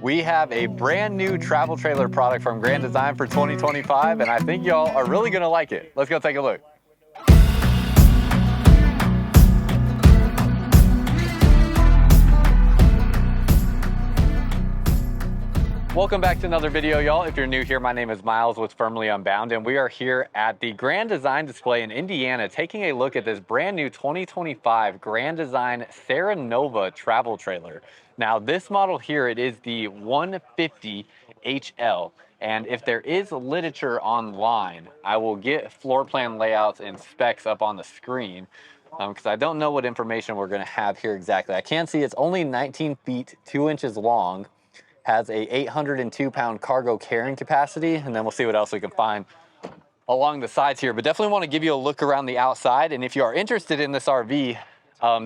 We have a brand new travel trailer product from Grand Design for 2025, and I think y'all are really gonna like it. Let's go take a look. Welcome back to another video, y'all. If you're new here, my name is Myles with Firmly Unbound, and we are here at the Grand Design display in Indiana, taking a look at this brand new 2025 Grand Design Serenova travel trailer. Now, this model here, it is the 150 HL. And if there is literature online, I will get floor plan layouts and specs up on the screen because I don't know what information we're going to have here exactly. I can see it's only 19 feet, 2 inches long, has a 802-pound cargo carrying capacity, and then we'll see what else we can find along the sides here. But definitely want to give you a look around the outside, and if you are interested in this RV,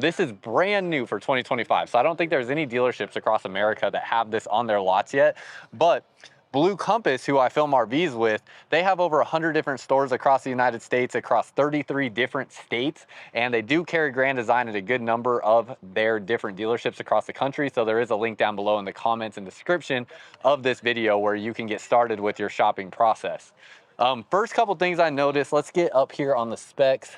this is brand new for 2025, so I don't think there's any dealerships across America that have this on their lots yet, but Blue Compass, who I film RVs with, they have over 100 different stores across the United States, across 33 different states, and they do carry Grand Design at a good number of their different dealerships across the country. So there is a link down below in the comments and description of this video where you can get started with your shopping process. First couple things I noticed, let's get up here on the specs.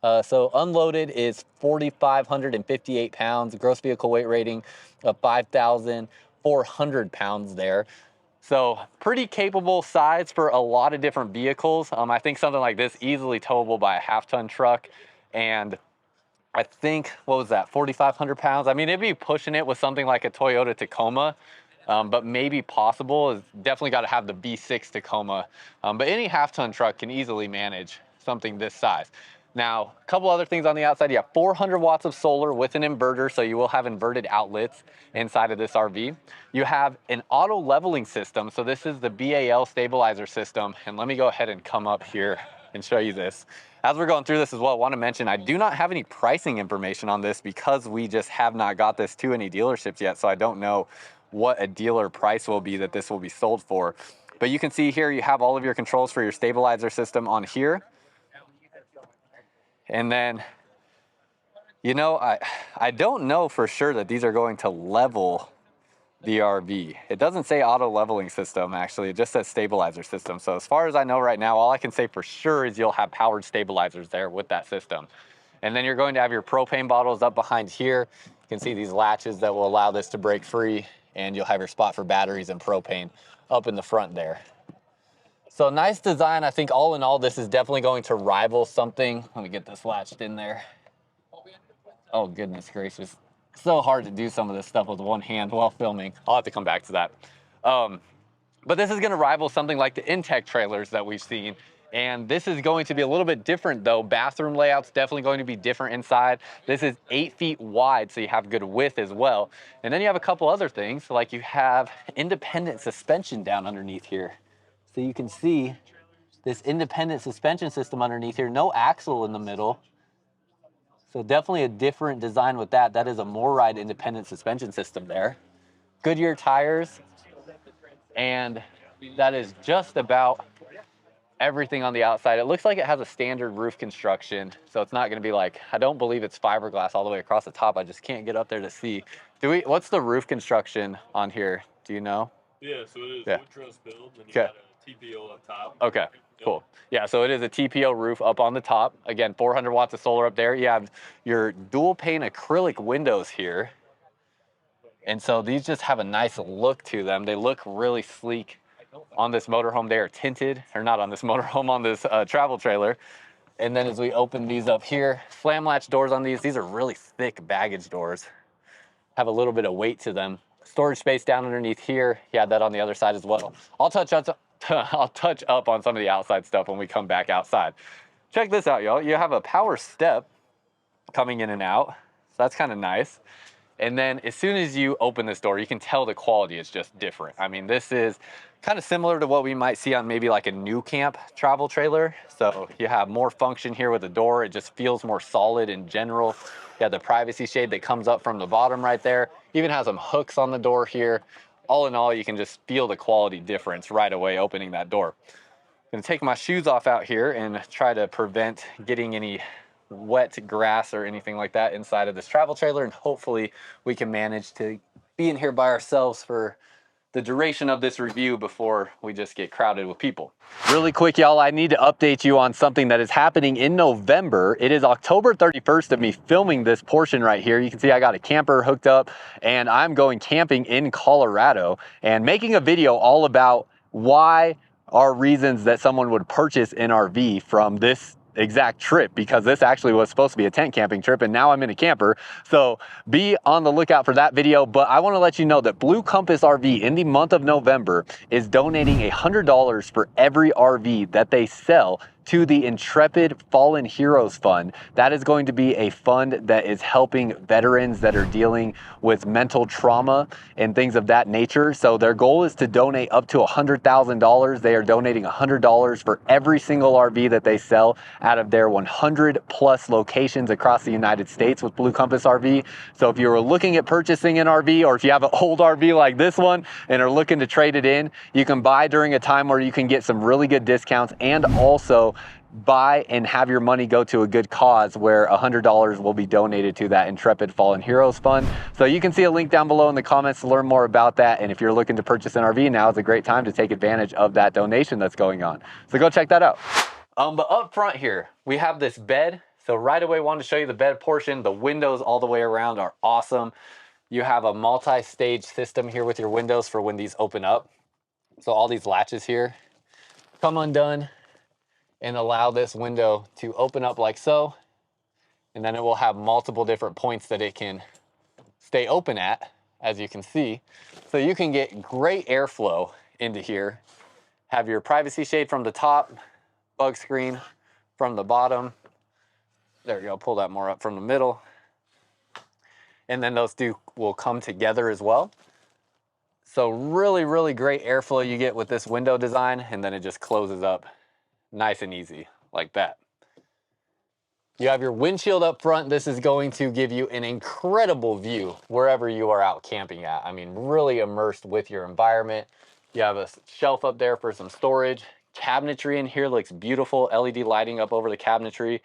So unloaded is 4,558 pounds, gross vehicle weight rating of 5,400 pounds there. So pretty capable size for a lot of different vehicles. I think something like this easily towable by a half-ton truck. And I think, what was that, 4,500 pounds? I mean, it'd be pushing it with something like a Toyota Tacoma, but maybe possible. Is definitely got to have the V6 Tacoma. But any half-ton truck can easily manage something this size. Now, a couple other things on the outside. You have 400 watts of solar with an inverter, so you will have inverted outlets inside of this RV. You have an auto leveling system, so this is the BAL stabilizer system. And let me go ahead and come up here and show you this. As we're going through this as well, I want to mention I do not have any pricing information on this because we just have not got this to any dealerships yet, so I don't know what a dealer price will be that this will be sold for. But you can see here you have all of your controls for your stabilizer system on here. And then, you know, I don't know for sure that these are going to level the RV. It doesn't say auto leveling system, actually. It just says stabilizer system. So as far as I know right now, all I can say for sure is you'll have powered stabilizers there with that system. And then you're going to have your propane bottles up behind here. You can see these latches that will allow this to break free, and you'll have your spot for batteries and propane up in the front there. So nice design. I think all in all, this is definitely going to rival something. Let me get this latched in there. Oh, goodness gracious. So hard to do some of this stuff with one hand while filming. I'll have to come back to that. But this is going to rival something like the Intech trailers that we've seen. And this is going to be a little bit different though. Bathroom layout's definitely going to be different inside. This is 8 feet wide, so you have good width as well. And then you have a couple other things, like you have independent suspension down underneath here. So you can see this independent suspension system underneath here, no axle in the middle. So definitely a different design with that. That is a MORryde independent suspension system there. Goodyear tires, and that is just about everything on the outside. It looks like it has a standard roof construction, so it's not gonna be like, I don't believe it's fiberglass all the way across the top. I just can't get up there to see. What's the roof construction on here? Do you know? Yeah, so it is wood truss build, and you got a TPO up top. Okay, cool. Yeah, so it is a TPO roof up on the top. Again, 400 watts of solar up there. You have your dual pane acrylic windows here. And so these just have a nice look to them. They look really sleek on this motorhome. They are tinted, or not on this motorhome, on this travel trailer. And then as we open these up here, slam latch doors on these are really thick baggage doors. Have a little bit of weight to them. Storage space down underneath here. You have that on the other side as well. I'll touch up on some of the outside stuff when we come back outside. Check this out, y'all. You have a power step coming in and out. So that's kind of nice. And then as soon as you open this door, you can tell the quality is just different. I mean, this is kind of similar to what we might see on maybe like a new camp travel trailer. So you have more function here with the door. It just feels more solid in general. You have the privacy shade that comes up from the bottom right there. Even has some hooks on the door here. All in all, you can just feel the quality difference right away opening that door. I'm gonna take my shoes off out here and try to prevent getting any wet grass or anything like that inside of this travel trailer, and hopefully we can manage to be in here by ourselves for the duration of this review before we just get crowded with people. Really quick, y'all, I need to update you on something that is happening in November. It is October 31st of me filming this portion right here. You can see I got a camper hooked up and I'm going camping in Colorado and making a video all about why are reasons that someone would purchase an RV from this exact trip, because this actually was supposed to be a tent camping trip and now I'm in a camper. So be on the lookout for that video. But I want to let you know that Blue Compass RV in the month of November is donating $100 for every RV that they sell to the Intrepid Fallen Heroes Fund. That is going to be a fund that is helping veterans that are dealing with mental trauma and things of that nature. So their goal is to donate up to $100,000. They are donating $100 for every single RV that they sell out of their 100 plus locations across the United States with Blue Compass RV. So if you're looking at purchasing an RV, or if you have an old RV like this one and are looking to trade it in, you can buy during a time where you can get some really good discounts, and also buy and have your money go to a good cause where $100 will be donated to that Intrepid Fallen Heroes Fund. So you can see a link down below in the comments to learn more about that. And if you're looking to purchase an RV, now is a great time to take advantage of that donation that's going on. So go check that out. But up front here, we have this bed. So right away, wanted to show you the bed portion. The windows all the way around are awesome. You have a multi-stage system here with your windows for when these open up. So all these latches here come undone and allow this window to open up like so. And then it will have multiple different points that it can stay open at, as you can see. So you can get great airflow into here. Have your privacy shade from the top, bug screen from the bottom. There you go, pull that more up from the middle. And then those two will come together as well. So really, really great airflow you get with this window design, and then it just closes up nice and easy like that. You have your windshield up front. This is going to give you an incredible view wherever you are out camping at. I mean, really immersed with your environment. You have a shelf up there for some storage. Cabinetry in here looks beautiful. LED lighting up over the cabinetry.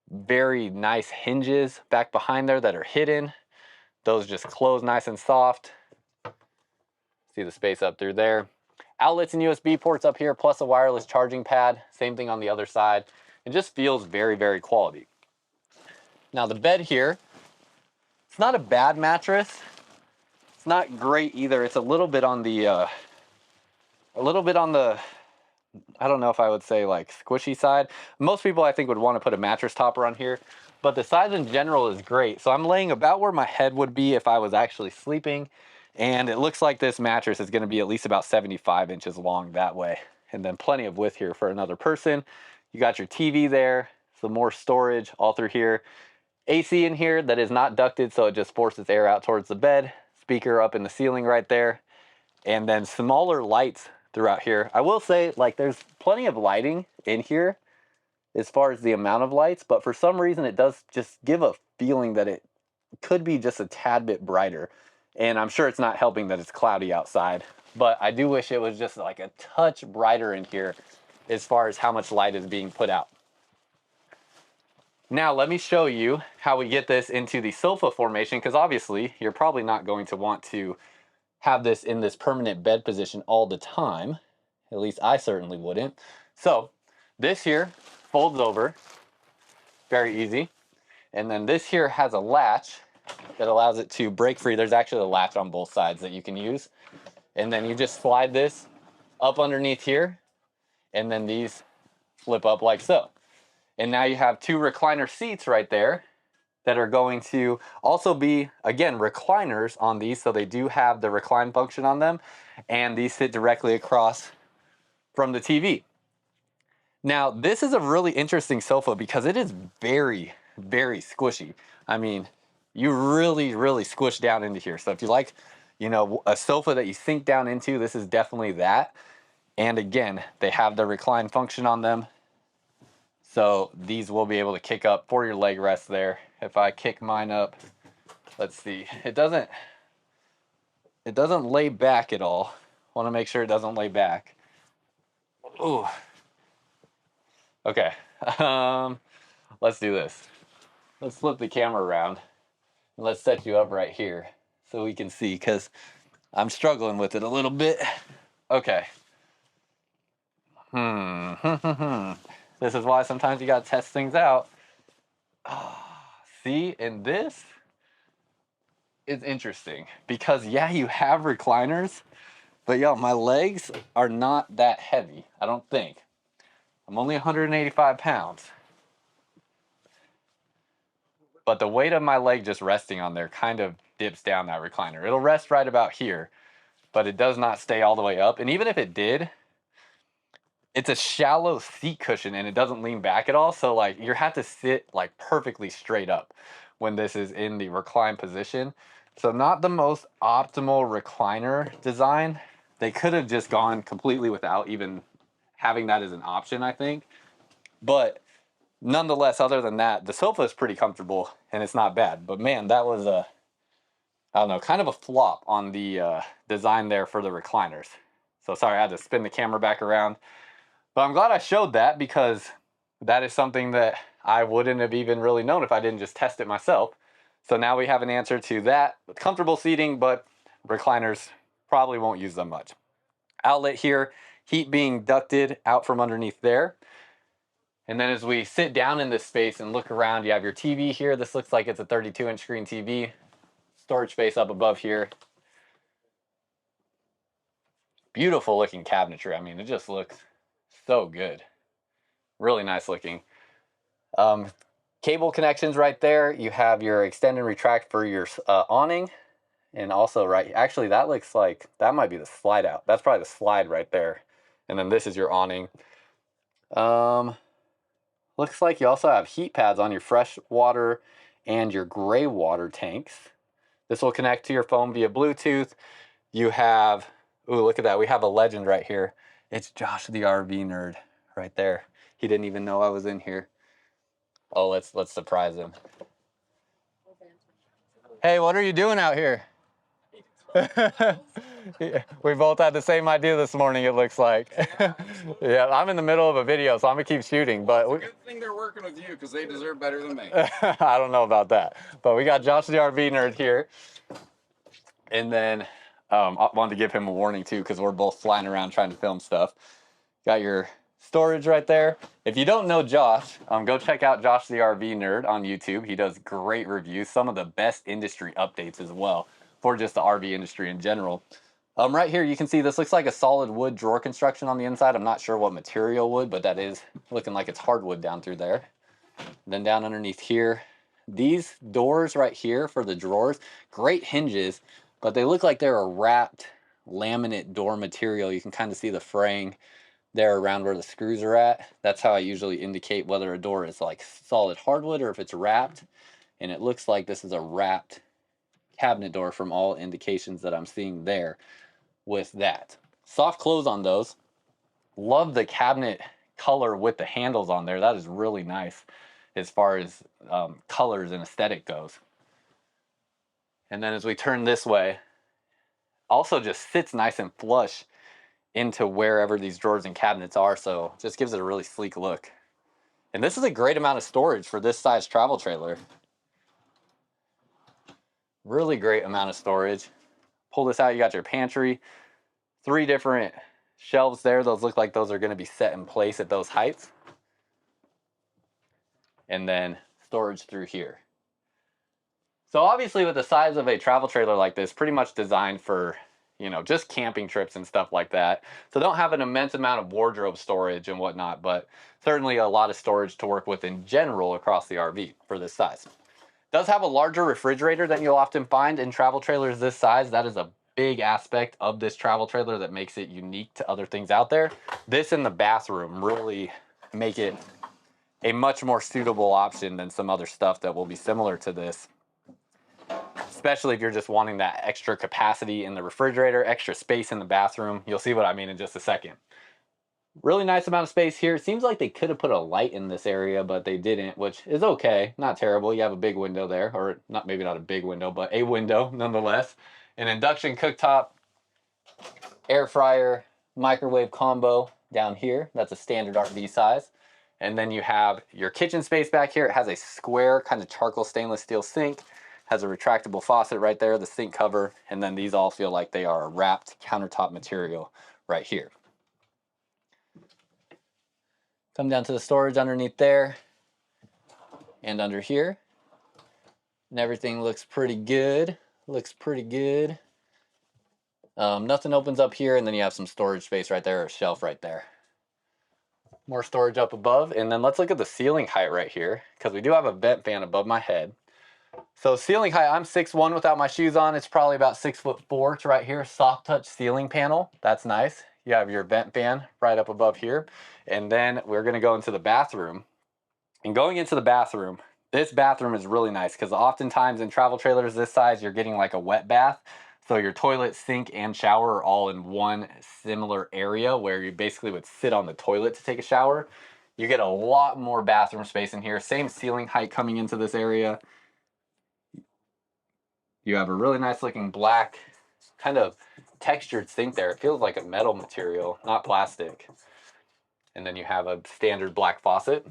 Very nice hinges back behind there that are hidden. Those just close nice and soft. See the space up through there. Outlets and USB ports up here, plus a wireless charging pad. Same thing on the other side. It just feels very, very quality. Now the bed here, it's not a bad mattress. It's not great either. It's a little bit on the, I don't know if I would say like squishy side. Most people I think would want to put a mattress topper on here, but the size in general is great. So I'm laying about where my head would be if I was actually sleeping. And it looks like this mattress is going to be at least about 75 inches long that way. And then plenty of width here for another person. You got your TV there, some more storage all through here. AC in here that is not ducted, so it just forces air out towards the bed. Speaker up in the ceiling right there. And then smaller lights throughout here. I will say, like, there's plenty of lighting in here as far as the amount of lights, but for some reason it does just give a feeling that it could be just a tad bit brighter. And I'm sure it's not helping that it's cloudy outside, but I do wish it was just like a touch brighter in here as far as how much light is being put out. Now let me show you how we get this into the sofa formation, because obviously you're probably not going to want to have this in this permanent bed position all the time. At least I certainly wouldn't. So this here folds over, very easy. And then this here has a latch that allows it to break free. There's actually a latch on both sides that you can use. And then you just slide this up underneath here, and then these flip up like so. And now you have two recliner seats right there that are going to also be, again, recliners on these. So they do have the recline function on them, and these sit directly across from the TV. Now, this is a really interesting sofa because it is very, very squishy. I mean, you really, really squish down into here. So if you like, you know, a sofa that you sink down into, this is definitely that. And again, they have the recline function on them. So these will be able to kick up for your leg rest there. If I kick mine up, let's see, it doesn't lay back at all. Want to make sure it doesn't lay back. Ooh. Okay. Let's do this. Let's flip the camera around and let's set you up right here so we can see, because I'm struggling with it a little bit. Okay. This is why sometimes you gotta test things out. See, and this is interesting because yeah, you have recliners, but yo, my legs are not that heavy, I don't think. I'm only 185 pounds. But the weight of my leg just resting on there kind of dips down that recliner. It'll rest right about here, but it does not stay all the way up. And even if it did, it's a shallow seat cushion and it doesn't lean back at all. So like you have to sit like perfectly straight up when this is in the recline position. So not the most optimal recliner design. They could have just gone completely without even having that as an option, I think. But nonetheless, other than that, the sofa is pretty comfortable and it's not bad. But man, that was a, I don't know, kind of a flop on the design there for the recliners. So sorry, I had to spin the camera back around. But I'm glad I showed that because that is something that I wouldn't have even really known if I didn't just test it myself. So now we have an answer to that with comfortable seating, but recliners probably won't use them much. Outlet here, heat being ducted out from underneath there. And then as we sit down in this space and look around, you have your TV here. This looks like it's a 32-inch screen TV. Storage space up above here. Beautiful looking cabinetry. I mean, it just looks so good. Really nice looking. Cable connections right there. You have your extend and retract for your awning. And also actually that looks like, that might be the slide out. That's probably the slide right there. And then this is your awning. Looks like you also have heat pads on your fresh water and your gray water tanks. This will connect to your phone via Bluetooth. You have, ooh, look at that. We have a legend right here. It's Josh the RV nerd right there. He didn't even know I was in here. Oh, let's surprise him. Hey, what are you doing out here? We both had the same idea this morning, it looks like. Yeah, I'm in the middle of a video, so I'm gonna keep shooting. But it's a good thing they're working with you because they deserve better than me. I don't know about that. But we got Josh the RV nerd here. And then I wanted to give him a warning too, because we're both flying around trying to film stuff. Got your storage right there. If you don't know Josh, go check out Josh the RV nerd on YouTube. He does great reviews, some of the best industry updates as well for just the RV industry in general. Right here, you can see this looks like a solid wood drawer construction on the inside. I'm not sure what material wood, but that is looking like it's hardwood down through there. Then down underneath here, these doors right here for the drawers, great hinges, but they look like they're a wrapped laminate door material. You can kind of see the fraying there around where the screws are at. That's how I usually indicate whether a door is like solid hardwood or if it's wrapped. And it looks like this is a wrapped cabinet door from all indications that I'm seeing there with that. Soft close on those. Love the cabinet color with the handles on there. That is really nice as far as colors and aesthetic goes. And then as we turn this way, also just sits nice and flush into wherever these drawers and cabinets are, so just gives it a really sleek look. And this is a great amount of storage for this size travel trailer. Really great amount of storage. Pull this out, you got your pantry, 3 different shelves there. Those look like those are going to be set in place at those heights. And then storage through here. So obviously with the size of a travel trailer like this, pretty much designed for, you know, just camping trips and stuff like that. So don't have an immense amount of wardrobe storage and whatnot, but certainly a lot of storage to work with in general across the RV for this size. Does have a larger refrigerator than you'll often find in travel trailers this size. That is a big aspect of this travel trailer that makes it unique to other things out there. This and the bathroom really make it a much more suitable option than some other stuff that will be similar to this. Especially if you're just wanting that extra capacity in the refrigerator, extra space in the bathroom. You'll see what I mean in just a second. Really nice amount of space here. It seems like they could have put a light in this area, but they didn't, which is okay. Not terrible. You have a big window there, or not, maybe not a big window, but a window nonetheless. An induction cooktop, air fryer, microwave combo down here. That's a standard RV size. And then you have your kitchen space back here. It has a square kind of charcoal stainless steel sink. has a retractable faucet right there, the sink cover, and then these all feel like they are a wrapped countertop material right here. Come down to the storage underneath there and under here. And everything looks pretty good. Looks pretty good. Nothing opens up here, and then you have some storage space right there, or a shelf right there. More storage up above, and then let's look at the ceiling height right here, because we do have a vent fan above my head. So ceiling height, I'm 6'1" without my shoes on. It's probably about 6'4" to right here. Soft touch ceiling panel, that's nice. You have your vent fan right up above here. And then we're gonna go into the bathroom. And going into the bathroom, this bathroom is really nice because oftentimes in travel trailers this size, you're getting like a wet bath. So your toilet, sink, and shower are all in one similar area where you basically would sit on the toilet to take a shower. You get a lot more bathroom space in here. Same ceiling height coming into this area. You have a really nice looking black kind of textured sink there. It feels like a metal material, not plastic. And then you have a standard black faucet.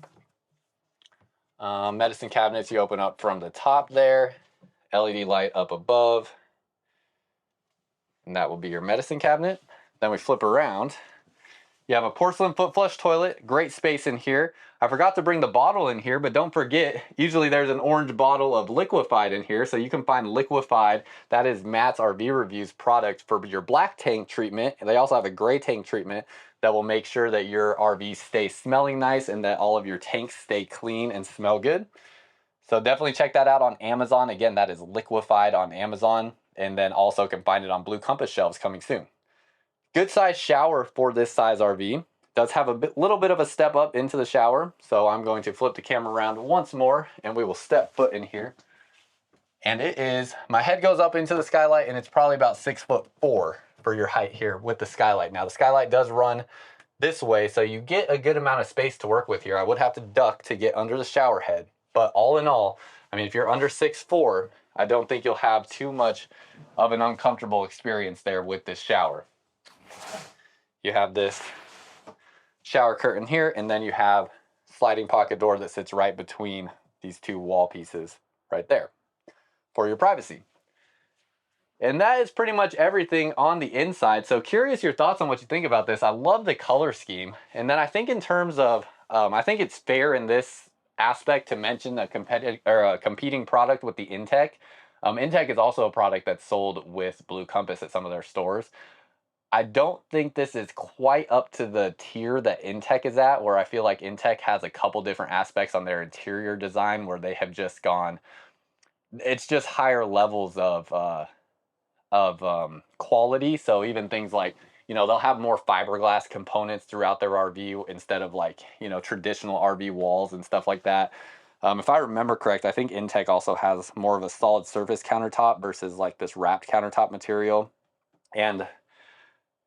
Medicine cabinets you open up from the top there. LED light up above. And that will be your medicine cabinet. Then we flip around. You have a porcelain foot flush toilet, great space in here. I forgot to bring the bottle in here, but don't forget, usually there's an orange bottle of liquefied in here, so you can find liquefied. That is Matt's RV Reviews product for your black tank treatment. And they also have a gray tank treatment that will make sure that your RV stays smelling nice and that all of your tanks stay clean and smell good. So definitely check that out on Amazon. Again, that is liquefied on Amazon, and then also can find it on Blue Compass shelves coming soon. Good size shower for this size RV. Does have a little bit of a step up into the shower. So I'm going to flip the camera around once more and we will step foot in here. And it is, my head goes up into the skylight and it's probably about 6'4" for your height here with the skylight. Now the skylight does run this way, so you get a good amount of space to work with here. I would have to duck to get under the shower head. But all in all, I mean, if you're under 6'4", I don't think you'll have too much of an uncomfortable experience there with this shower. You have this shower curtain here, and then you have sliding pocket door that sits right between these two wall pieces right there for your privacy. And that is pretty much everything on the inside. So curious your thoughts on what you think about this. I love the color scheme. And then I think in terms of, I think it's fair in this aspect to mention a competing product with the Intech. Intech is also a product that's sold with Blue Compass at some of their stores. I don't think this is quite up to the tier that Intech is at, where I feel like Intech has a couple different aspects on their interior design where they have just gone, it's just higher levels of quality. So even things like, you know, they'll have more fiberglass components throughout their RV instead of like, you know, traditional RV walls and stuff like that. If I remember correct, I think Intech also has more of a solid surface countertop versus like this wrapped countertop material. And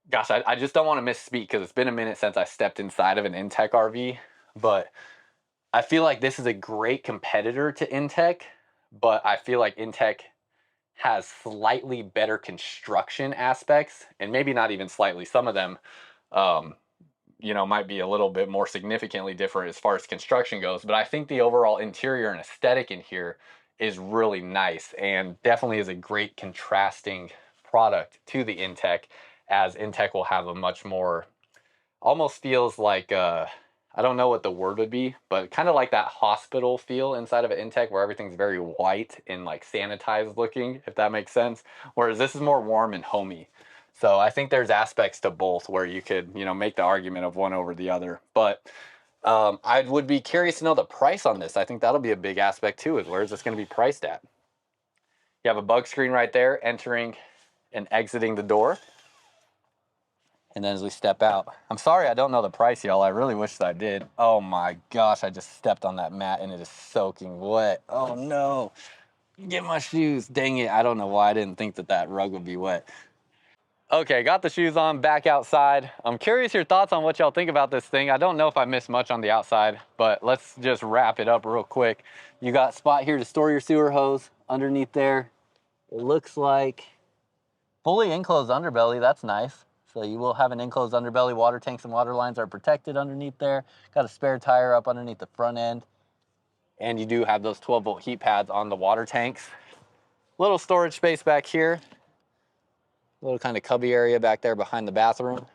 gosh, I just don't want to misspeak because it's been a minute since I stepped inside of an Intech RV, but I feel like this is a great competitor to Intech, but I feel like Intech has slightly better construction aspects, and maybe not even slightly. Some of them, you know, might be a little bit more significantly different as far as construction goes, but I think the overall interior and aesthetic in here is really nice and definitely is a great contrasting product to the Intech, as Intech will have a much more, almost feels like, I don't know what the word would be, but kind of like that hospital feel inside of an Intech where everything's very white and like sanitized looking, if that makes sense. Whereas this is more warm and homey. So I think there's aspects to both where you could, you know, make the argument of one over the other. But I would be curious to know the price on this. I think that'll be a big aspect too, is where is this going to be priced at? You have a bug screen right there entering and exiting the door. And then as we step out, I'm sorry I don't know the price, y'all. I really wish that I did. Oh my gosh, I just stepped on that mat and it is soaking wet. Oh no, get my shoes. Dang it, I don't know why I didn't think that that rug would be wet. Okay, got the shoes on, back outside. I'm curious your thoughts on what y'all think about this thing. I don't know if I missed much on the outside, but let's just wrap it up real quick. You got a spot here to store your sewer hose underneath there. It looks like fully enclosed underbelly, that's nice. So you will have an enclosed underbelly. Water tanks and water lines are protected underneath there. Got a spare tire up underneath the front end. And you do have those 12-volt heat pads on the water tanks. Little storage space back here. Little kind of cubby area back there behind the bathroom.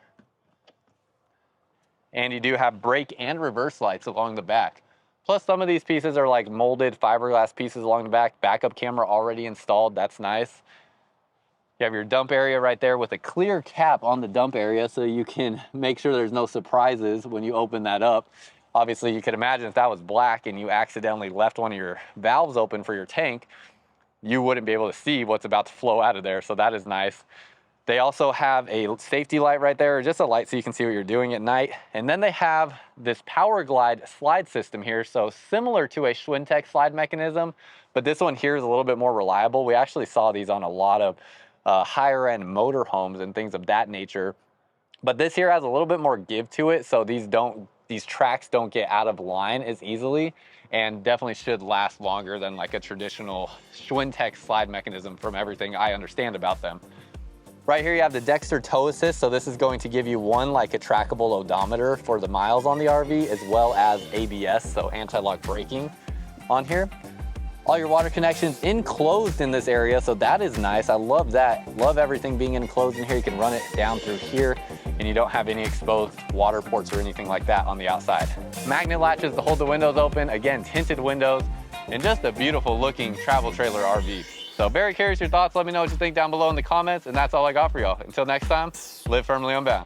And you do have brake and reverse lights along the back. Plus some of these pieces are like molded fiberglass pieces along the back. Backup camera already installed, that's nice. You have your dump area right there with a clear cap on the dump area so you can make sure there's no surprises when you open that up. Obviously you could imagine if that was black and you accidentally left one of your valves open for your tank, you wouldn't be able to see what's about to flow out of there, so that is nice. They also have a safety light right there, just a light so you can see what you're doing at night. And then they have this Power Glide slide system here, so similar to a Schwintek slide mechanism, but this one here is a little bit more reliable. We actually saw these on a lot of higher end motor homes and things of that nature. But this here has a little bit more give to it, so these tracks don't get out of line as easily, and definitely should last longer than like a traditional Schwintek slide mechanism from everything I understand about them. Right here you have the Dexter Tow Assist, so this is going to give you one like a trackable odometer for the miles on the RV, as well as ABS, so anti-lock braking on here. All your water connections enclosed in this area, so that is nice. I love that. Love everything being enclosed in here. You can run it down through here and you don't have any exposed water ports or anything like that on the outside. Magnet latches to hold the windows open. Again, tinted windows, and just a beautiful looking travel trailer RV. So very curious your thoughts. Let me know what you think down below in the comments, and that's all I got for y'all. Until next time, live firmly unbound.